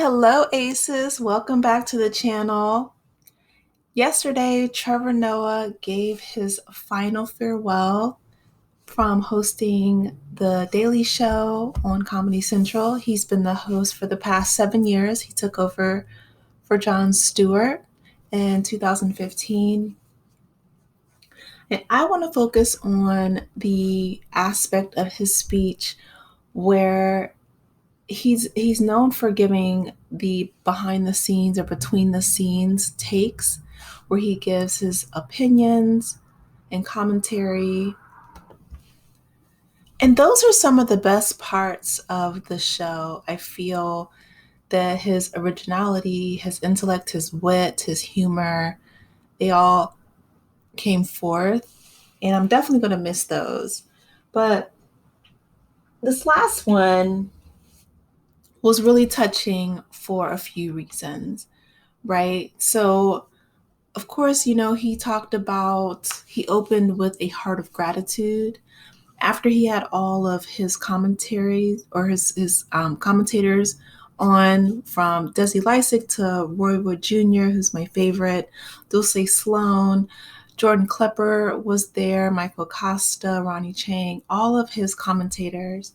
Hello, Aces. Welcome back to the channel. Yesterday, Trevor Noah gave his final farewell from hosting The Daily Show on Comedy Central. He's been the host for the past 7 years. He took over for Jon Stewart in 2015. And I want to focus on the aspect of his speech where he's known for giving the behind the scenes or between the scenes takes where he gives his opinions and commentary. And those are some of the best parts of the show. I feel that his originality, his intellect, his wit, his humor, they all came forth. And I'm definitely going to miss those. But this last one was really touching for a few reasons, right? So, of course, he opened with a heart of gratitude. After he had all of his commentaries or his commentators on, from Desi Lysick to Roy Wood Jr., who's my favorite, Dulce Sloan, Jordan Klepper was there, Michael Costa, Ronnie Chang, all of his commentators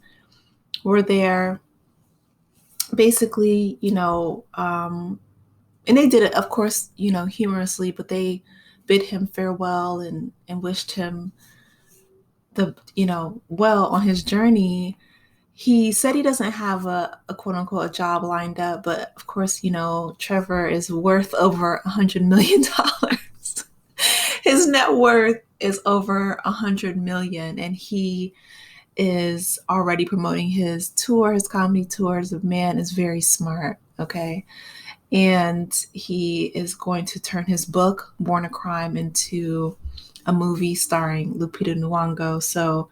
were there. Basically, and they did it, of course, humorously, but they bid him farewell and wished him well on his journey. He said he doesn't have a quote unquote a job lined up, but of course, Trevor is worth over $100 million. His net worth is over $100 million, and he is already promoting his tour, his comedy tours. The man is very smart, okay? And he is going to turn his book, Born a Crime, into a movie starring Lupita Nyong'o. So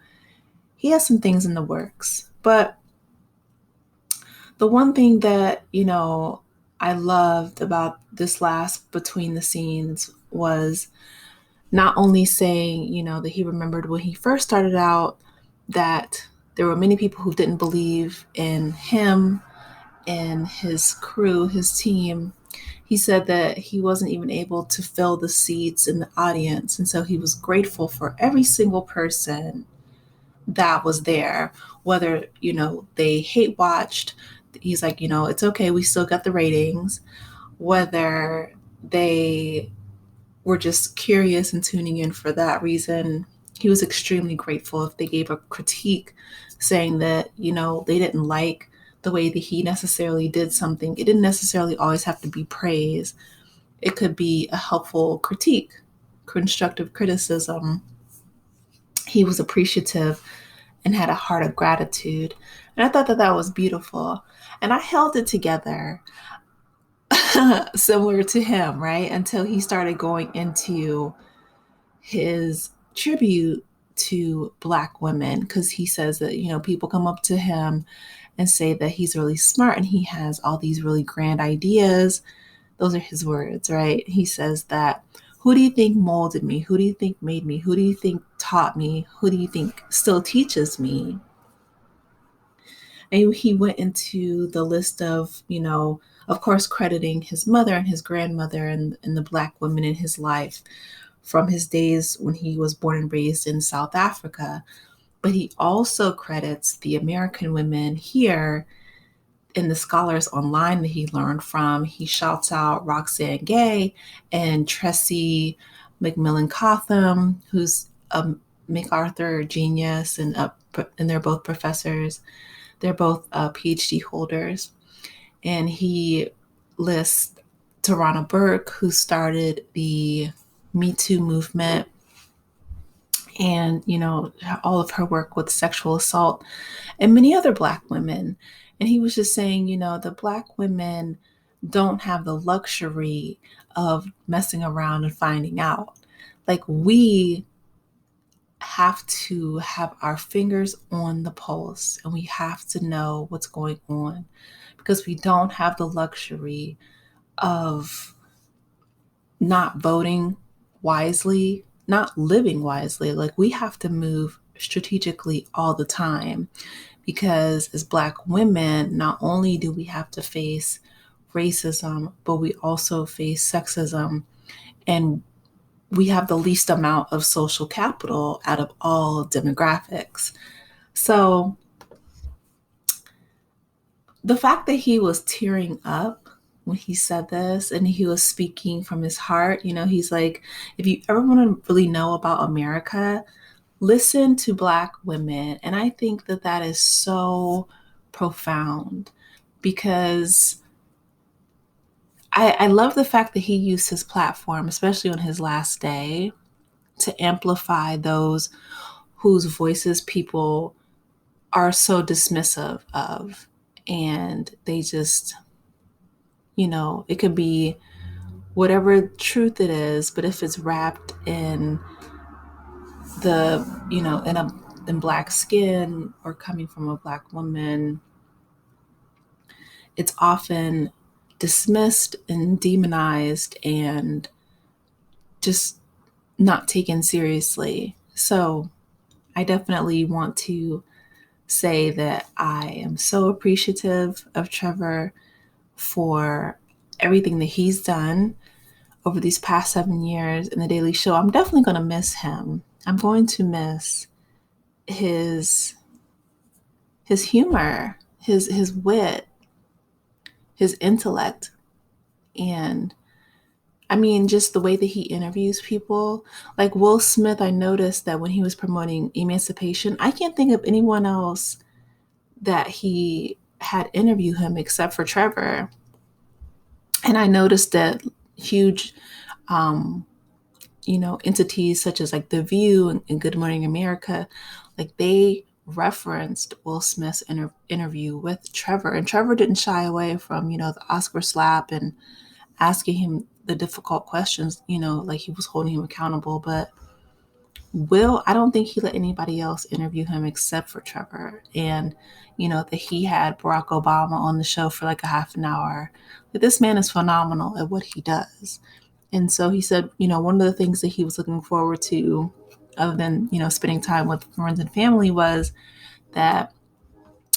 he has some things in the works. But the one thing that, I loved about this last between the scenes was not only saying, that he remembered when he first started out that there were many people who didn't believe in him and his crew, his team. He said that he wasn't even able to fill the seats in the audience. And so he was grateful for every single person that was there, whether, they hate watched. He's like, it's okay. We still got the ratings. Whether they were just curious and tuning in for that reason, he was extremely grateful. If they gave a critique saying that, they didn't like the way that he necessarily did something, it didn't necessarily always have to be praise. It could be a helpful critique, constructive criticism. He was appreciative and had a heart of gratitude. And I thought that that was beautiful. And I held it together similar to him, right? Until he started going into his tribute to Black women, because he says that, people come up to him and say that he's really smart and he has all these really grand ideas. Those are his words, right? He says that, who do you think molded me? Who do you think made me? Who do you think taught me? Who do you think still teaches me? And he went into the list of, of course, crediting his mother and his grandmother and the Black women in his life from his days when he was born and raised in South Africa. But he also credits the American women here and the scholars online that he learned from. He shouts out Roxane Gay and Tressie McMillan Cotham, who's a MacArthur genius, and they're both professors. They're both PhD holders. And he lists Tarana Burke, who started the Me Too movement, and, all of her work with sexual assault, and many other Black women. And he was just saying, the Black women don't have the luxury of messing around and finding out. Like, we have to have our fingers on the pulse, and we have to know what's going on, because we don't have the luxury of not voting wisely, not living wisely. Like, we have to move strategically all the time, because as Black women, not only do we have to face racism, but we also face sexism, and we have the least amount of social capital out of all demographics. So the fact that he was tearing up when he said this and he was speaking from his heart, he's like, if you ever want to really know about America, listen to Black women. And I think that that is so profound because I love the fact that he used his platform, especially on his last day, to amplify those whose voices people are so dismissive of. And they just, it could be whatever truth it is, but if it's wrapped in the, in Black skin or coming from a Black woman, it's often dismissed and demonized and just not taken seriously. So I definitely want to say that I am so appreciative of Trevor for everything that he's done over these past 7 years in The Daily Show. I'm definitely going to miss him. I'm going to miss his humor, his wit, his intellect, and I mean, just the way that he interviews people. Like Will Smith, I noticed that when he was promoting emancipation, I can't think of anyone else that he had interview him except for Trevor. And I noticed that huge, um, entities such as like The View and Good Morning America, like they referenced Will Smith's interview with Trevor. And Trevor didn't shy away from, the Oscar slap and asking him the difficult questions, like he was holding him accountable. But Will, I don't think he let anybody else interview him except for Trevor. And, that he had Barack Obama on the show for like a half an hour. That this man is phenomenal at what he does. And so he said, one of the things that he was looking forward to, other than, spending time with friends and family, was that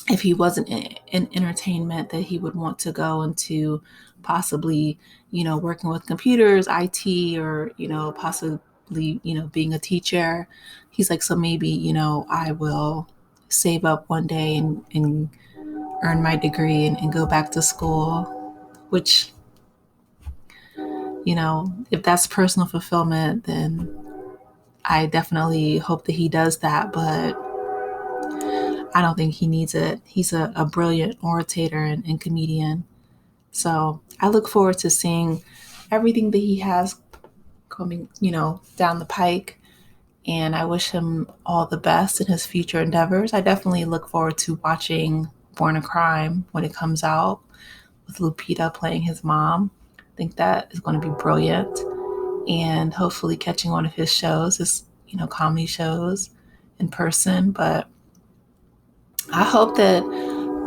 if he wasn't in entertainment, that he would want to go into possibly, working with computers, IT, or, possibly, being a teacher. He's like, so maybe, I will save up one day and earn my degree and go back to school, which, if that's personal fulfillment, then I definitely hope that he does that. But I don't think he needs it. He's a brilliant orator and comedian. So I look forward to seeing everything that he has coming, down the pike. And I wish him all the best in his future endeavors. I definitely look forward to watching Born a Crime when it comes out with Lupita playing his mom. I think that is going to be brilliant. And hopefully catching one of his shows, his, comedy shows in person. But I hope that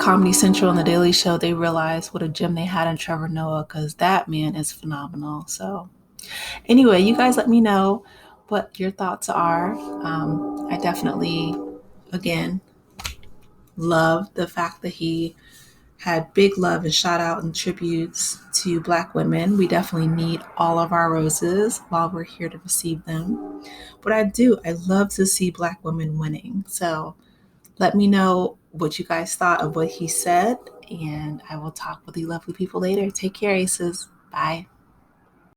Comedy Central and The Daily Show, they realize what a gem they had in Trevor Noah, because that man is phenomenal. So anyway, you guys let me know what your thoughts are. I definitely, again, love the fact that he had big love and shout out and tributes to Black women. We definitely need all of our roses while we're here to receive them. But I love to see Black women winning. So let me know what you guys thought of what he said, and I will talk with you lovely people later. Take care, Aces. Bye.